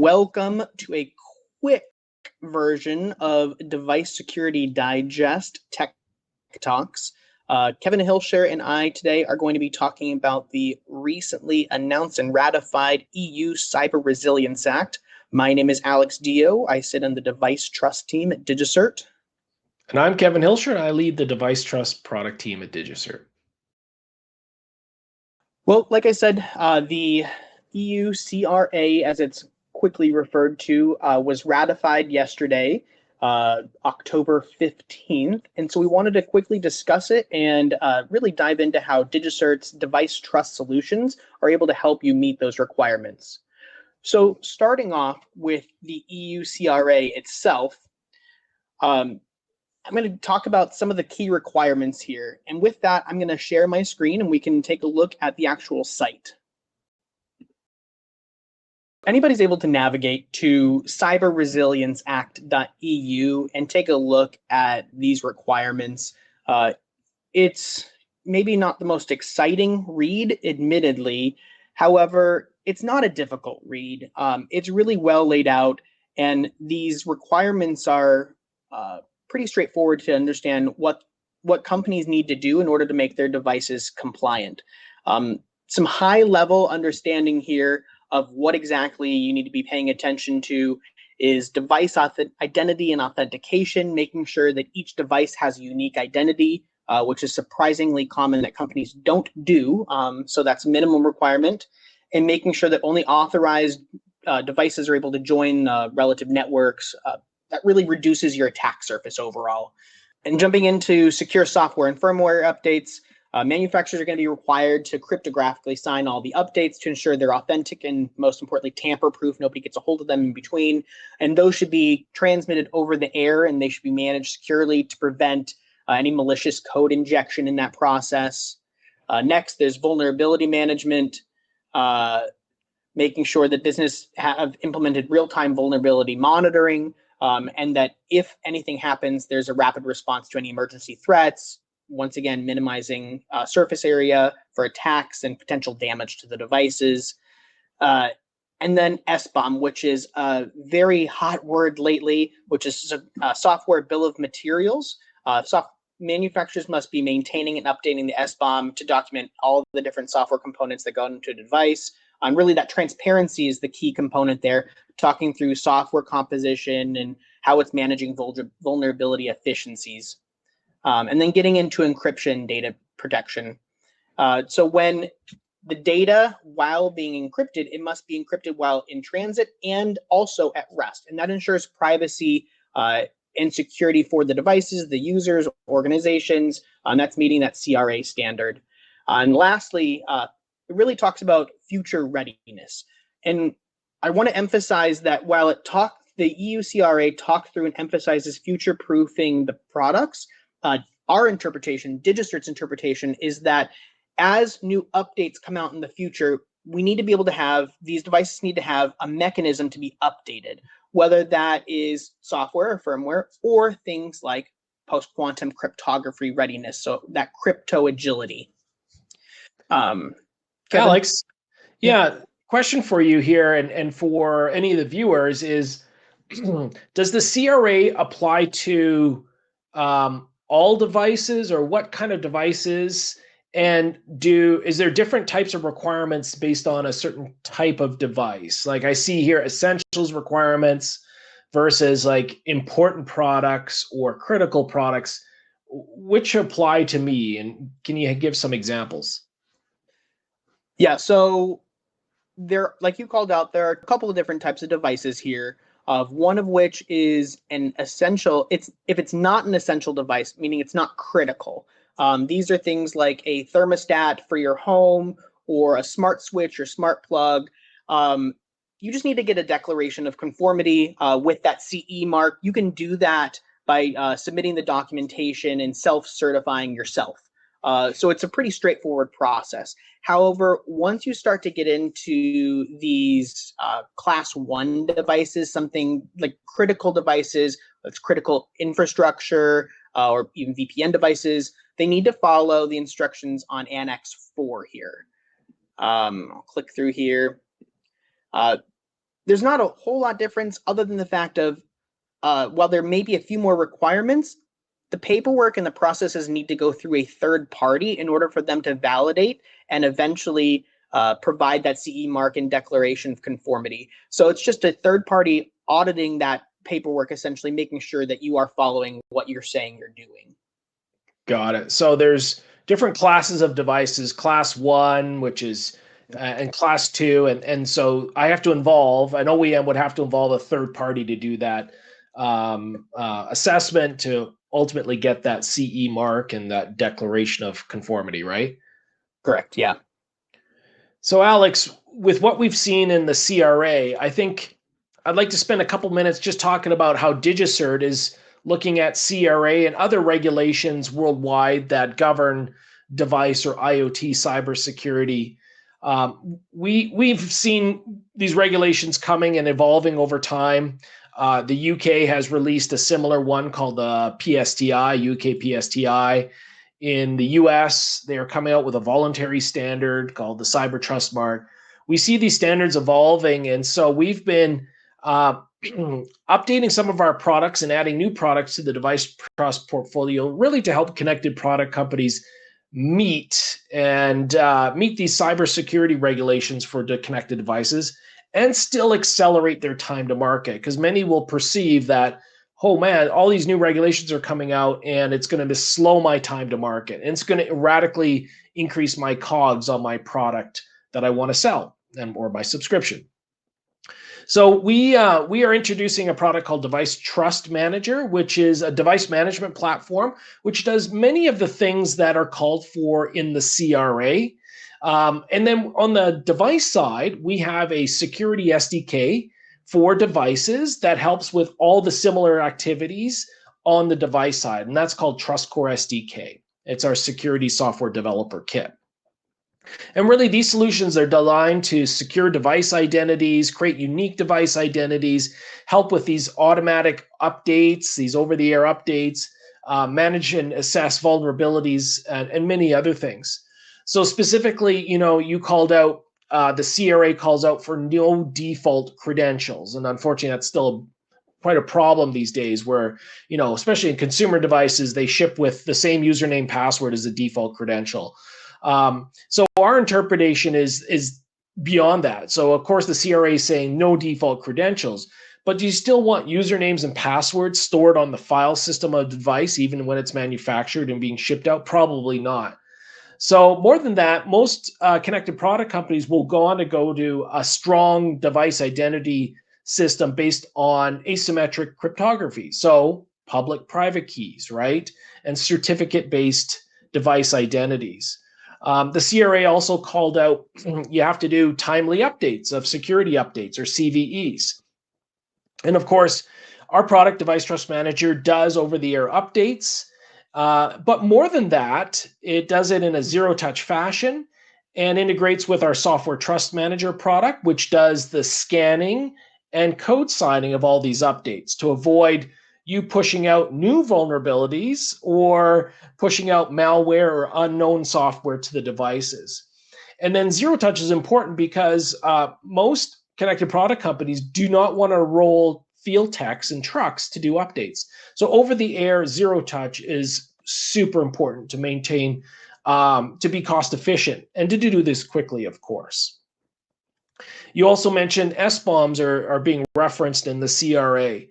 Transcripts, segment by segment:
Welcome to a quick version of Device Security Digest Tech Talks. Kevin Hilscher and I today are going to be talking about the recently announced and ratified EU Cyber Resilience Act. My name is Alex Deo. I sit on the Device Trust team at DigiCert. And I'm Kevin Hilscher, and I lead the Device Trust product team at DigiCert. Well, like I said, the EU CRA, as it's quickly referred to, was ratified yesterday, October 15th. And so we wanted to quickly discuss it and really dive into how DigiCert's device trust solutions are able to help you meet those requirements. So starting off with the EU CRA itself, I'm going to talk about some of the key requirements here. And with that, I'm going to share my screen and we can take a look at the actual site. Anybody's able to navigate to cyberresilienceact.eu and take a look at these requirements. It's maybe not the most exciting read, admittedly. However, it's not a difficult read. It's really well laid out, and these requirements are pretty straightforward to understand what companies need to do in order to make their devices compliant. Some high-level understanding here of what exactly you need to be paying attention to is device identity and authentication, making sure that each device has a unique identity, which is surprisingly common that companies don't do. So that's a minimum requirement, and making sure that only authorized devices are able to join relative networks. That really reduces your attack surface overall. And jumping into secure software and firmware updates, manufacturers are going to be required to cryptographically sign all the updates to ensure they're authentic and, most importantly, tamper-proof. Nobody gets a hold of them in between. And those should be transmitted over the air, and they should be managed securely to prevent any malicious code injection in that process. Next, there's vulnerability management, making sure that business have implemented real-time vulnerability monitoring, and that if anything happens, there's a rapid response to any emergency threats. Once again, minimizing surface area for attacks and potential damage to the devices. And then SBOM, which is a very hot word lately, which is a software bill of materials. Manufacturers must be maintaining and updating the SBOM to document all of the different software components that go into a device. Really, that transparency is the key component there, talking through software composition and how it's managing vulnerability efficiencies. And then getting into encryption data protection. So when the data, while being encrypted, it must be encrypted while in transit and also at rest. And that ensures privacy and security for the devices, the users, organizations, and that's meeting that CRA standard. And lastly, it really talks about future readiness. And I want to emphasize that while the EU CRA talked through and emphasizes future-proofing the products, our interpretation, DigiCert's interpretation, is that as new updates come out in the future, we need to be able to have, these devices need to have a mechanism to be updated, whether that is software or firmware or things like post-quantum cryptography readiness, so that crypto agility. Alex, question for you here and for any of the viewers is, does the CRA apply to all devices, or what kind of devices? And is there different types of requirements based on a certain type of device? Like I see here essentials requirements versus like important products or critical products. Which apply to me? And can you give some examples? Yeah, so like you called out, there are a couple of different types of devices here. One of which is an essential. If it's not an essential device, meaning it's not critical. These are things like a thermostat for your home or a smart switch or smart plug. You just need to get a declaration of conformity with that CE mark. You can do that by submitting the documentation and self-certifying yourself. So it's a pretty straightforward process. However, once you start to get into these class 1 devices, something like critical devices, that's critical infrastructure, or even VPN devices, they need to follow the instructions on Annex 4 here. I'll click through here. there's not a whole lot difference other than the fact of while there may be a few more requirements, the paperwork and the processes need to go through a third party in order for them to validate and eventually provide that CE mark and declaration of conformity. So it's just a third party auditing that paperwork, essentially making sure that you are following what you're saying you're doing. Got it. So there's different classes of devices, class 1, which is and class 2, and so I have to involve, an OEM would have to involve a third party to do that assessment to ultimately get that CE mark and that declaration of conformity, right? Correct. Yeah. So Alex, with what we've seen in the CRA, I think I'd like to spend a couple minutes just talking about how DigiCert is looking at CRA and other regulations worldwide that govern device or IoT cybersecurity. We've seen these regulations coming and evolving over time. The UK has released a similar one called the PSTI, UK PSTI. In the US, they are coming out with a voluntary standard called the Cyber Trust Mark. We see these standards evolving, and so we've been updating some of our products and adding new products to the device trust portfolio, really to help connected product companies meet these cybersecurity regulations for the connected devices and still accelerate their time to market, because many will perceive that, oh man, all these new regulations are coming out and it's going to slow my time to market, and it's going to radically increase my COGS on my product that I want to sell or my subscription. So we are introducing a product called Device Trust Manager, which is a device management platform, which does many of the things that are called for in the CRA. And then on the device side, we have a security SDK for devices that helps with all the similar activities on the device side, and that's called TrustCore SDK. It's our security software developer kit. And really, these solutions are designed to secure device identities, create unique device identities, help with these automatic updates, these over-the-air updates, manage and assess vulnerabilities, and many other things. So specifically, you called out, the CRA calls out for no default credentials. And unfortunately, that's still quite a problem these days where, especially in consumer devices, they ship with the same username password as a default credential. So our interpretation is beyond that. So of course the CRA is saying no default credentials, but do you still want usernames and passwords stored on the file system of the device, even when it's manufactured and being shipped out? Probably not. So more than that, most connected product companies will go to a strong device identity system based on asymmetric cryptography. So public-private keys, right? And certificate-based device identities. The CRA also called out you have to do timely updates of security updates or CVEs. And of course, our product, Device Trust Manager, does over-the-air updates. But more than that, it does it in a zero-touch fashion and integrates with our Software Trust Manager product, which does the scanning and code signing of all these updates to avoid you pushing out new vulnerabilities or pushing out malware or unknown software to the devices. And then zero touch is important because most connected product companies do not want to roll field techs and trucks to do updates. So over the air, zero touch is super important to maintain, to be cost efficient and to do this quickly, of course. You also mentioned SBOMs are being referenced in the CRA.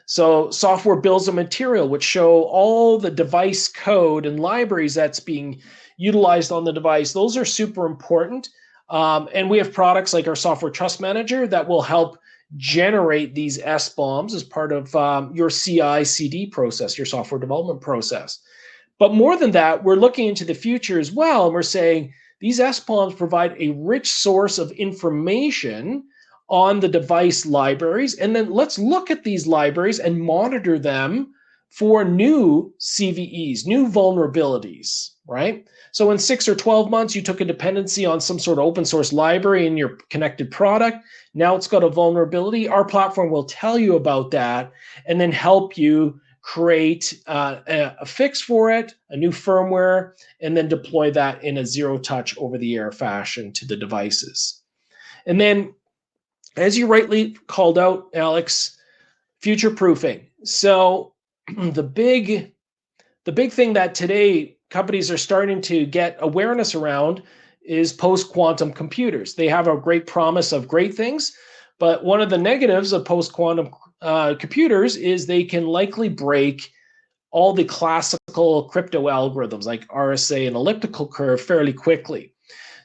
So software bills of material, which show all the device code and libraries that's being utilized on the device. Those are super important. And we have products like our Software Trust Manager that will help generate these SBOMs as part of your CI/CD process, your software development process. But more than that, we're looking into the future as well. And we're saying these SBOMs provide a rich source of information on the device libraries. And then let's look at these libraries and monitor them for new CVEs, new vulnerabilities, right? So in 6 or 12 months, you took a dependency on some sort of open source library in your connected product. Now it's got a vulnerability. Our platform will tell you about that and then help you create a fix for it, a new firmware, and then deploy that in a zero touch over the air fashion to the devices. And then as you rightly called out, Alex, future proofing. So the big thing that today companies are starting to get awareness around is post-quantum computers. They have a great promise of great things, but one of the negatives of post-quantum computers is they can likely break all the classical crypto algorithms like RSA and elliptical curve fairly quickly.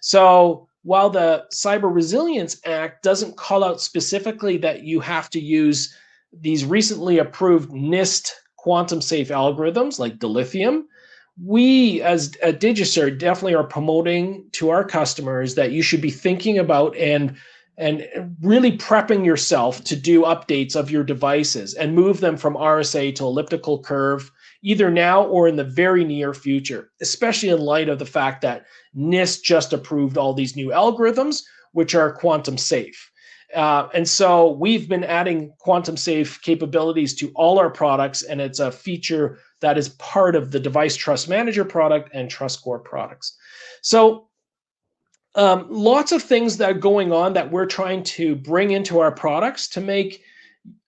So while the Cyber Resilience Act doesn't call out specifically that you have to use these recently approved NIST quantum safe algorithms like dilithium, we as a DigiCert definitely are promoting to our customers that you should be thinking about and really prepping yourself to do updates of your devices and move them from RSA to elliptical curve either now or in the very near future, especially in light of the fact that NIST just approved all these new algorithms, which are quantum safe. And so we've been adding quantum safe capabilities to all our products, and it's a feature that is part of the Device Trust Manager product and TrustCore products. So lots of things that are going on that we're trying to bring into our products to make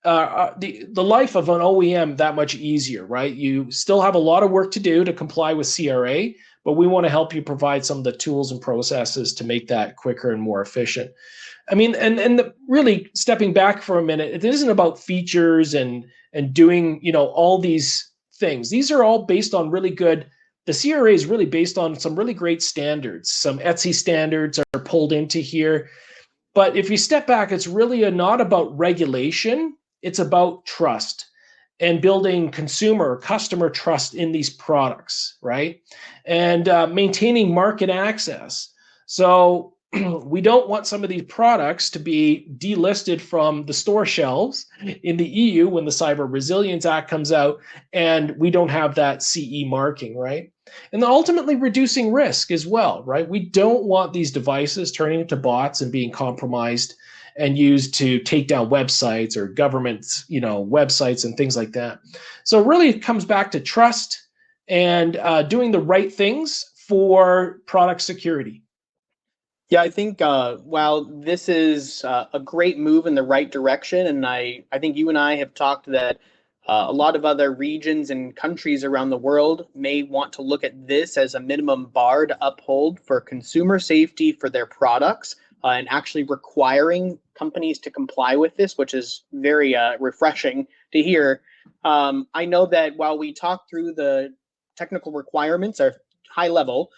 the life of an OEM that much easier, right? You still have a lot of work to do to comply with CRA, but we want to help you provide some of the tools and processes to make that quicker and more efficient. I mean, really stepping back for a minute, it isn't about features and doing, all these things. These are all based on really good. The CRA is really based on some really great standards. Some ETSI standards are pulled into here. But if you step back, it's really not about regulation. It's about trust and building customer trust in these products, right? And maintaining market access. So we don't want some of these products to be delisted from the store shelves in the EU when the Cyber Resilience Act comes out and we don't have that CE marking, right? And then ultimately reducing risk as well, right? We don't want these devices turning into bots and being compromised and used to take down websites or government, websites and things like that. So really it comes back to trust and doing the right things for product security. Yeah, I think while this is a great move in the right direction, and I think you and I have talked that a lot of other regions and countries around the world may want to look at this as a minimum bar to uphold for consumer safety for their products and actually requiring companies to comply with this, which is very refreshing to hear. I know that while we talk through the technical requirements are high level,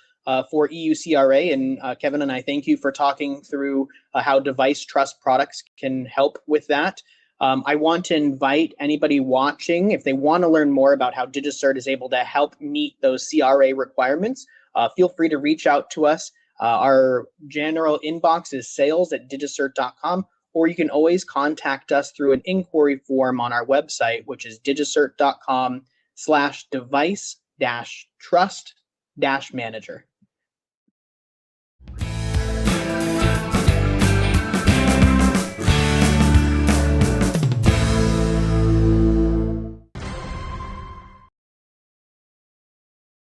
for EU CRA, and Kevin and I thank you for talking through how Device Trust products can help with that. I want to invite anybody watching, if they want to learn more about how DigiCert is able to help meet those CRA requirements, feel free to reach out to us. Our general inbox is sales@digicert.com, or you can always contact us through an inquiry form on our website, which is digicert.com/device-trust-manager.